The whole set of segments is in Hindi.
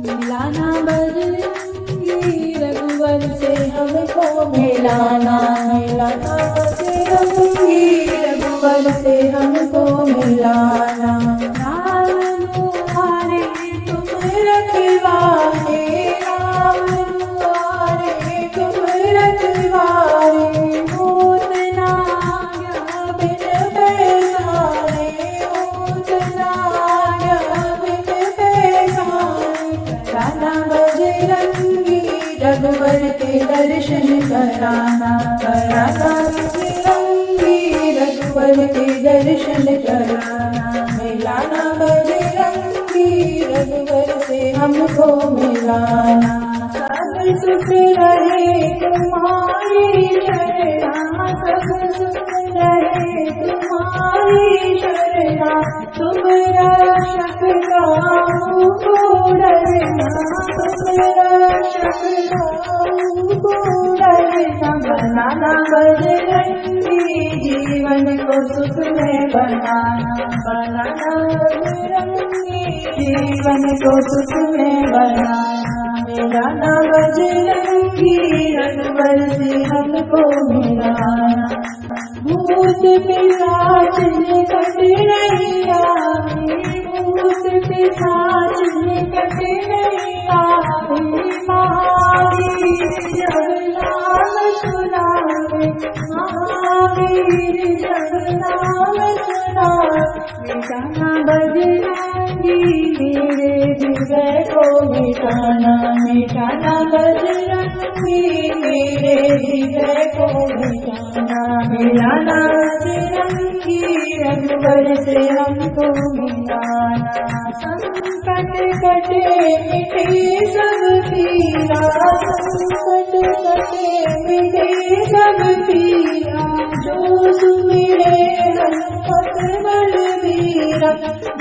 मिलाना बजरंगी रघुवर से हमको मिलाना, मिलाना बजरंगी रघुवर से हमको मिलाना। राम दुआरे तुम रखवारे, राम दुआरे तुम रखवारे, होत ना बिन पैसारे, होत ना बिन पैसारे। कराना बजरंगी रघुवर के दर्शन कराना, कराना बजरंगी रघुवर के दर्शन कराना। मिलाना बजरंगी रघुवर से हमको मिलाना। सब सुख रहे तुम्हारी शरणा, सब सुख रहे तुम्हारी शरणा। तुम रक्षक राहु को डरना, तुम रक्षक राहु को डरना। बनाना बजरंगी जीवन को सुख में बनाना, बनाना बजरंगी जीवन को सुख में बनाना। मिलाना बजरंगी रघुवर से हमको मिलाना। भूत पिशाच निकट नहीं आवे, भूत पिशाच निकट नहीं आवे। महावीर जब नाम सुनावे, महावीर जब नाम सुनावे। मिटाना बजरंगी मेरे हृदय को मिटाना, मिटाना बजरंगी मेरे हृदय को मिटाना। मिलाना बजरंगी रघुवर से हमको मिलाना। संकट कटे मिटे सब पीरा, संकट कटे मिटे सब पीरा। जो सुमिरे हनुमत बलबीरा,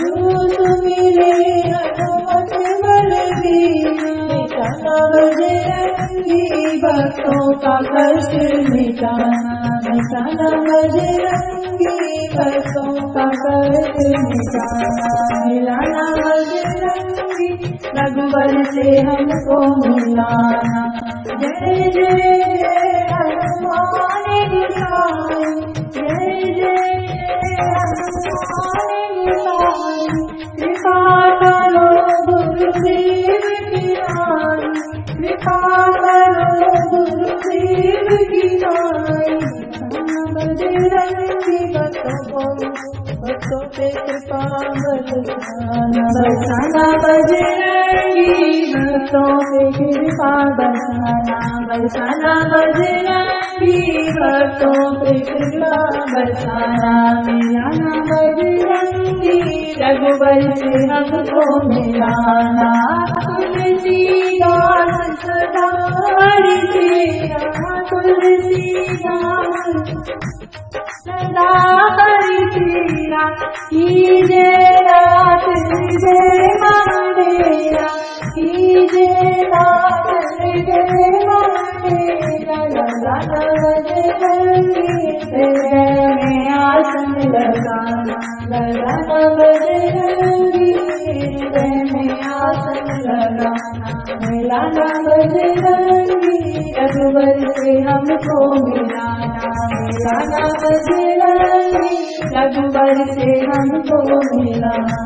जो सुमिरे हनुमत बलबीरा। मिटाना बजरंगी भक्तों का कष्ट मिटाना, मिटाना बजरंगी भक्तों का कष्ट मिटाना। मिलाना बजरंगी रघुवर से हमको मिलाना। जय जय हनुमान गोसाई, जय जय हनुमान गोसाई। कृपा करो गुरुदेव की नाई, कृपा करो गुरुदेव की नाई। बजरंगी भक्तों पे कृपा बरसाना, बरसाना बजरंगी भक्तों पे कृपा बरसाना, बरसाना बजरंगी भक्तों पे कृपा बरसाना। मिलाना बजरंगी रघुवर से हमको मिलाना। तुलसीदास सदा हरि तेरा, तुलसीदास सदा हरि तेरा। कीजे रात हृदय मांडेरा, कीजे रात हृदय मांडेरा। लगाना बजरंगी हृदय में आसन लगाना, लगाना बजरंगी हृदय में आसन लगाना। मिलाना बजरंगी रघुवर से हमको मिलाना, मिलाना बजरंगी रघुवर से हमको मिलाना।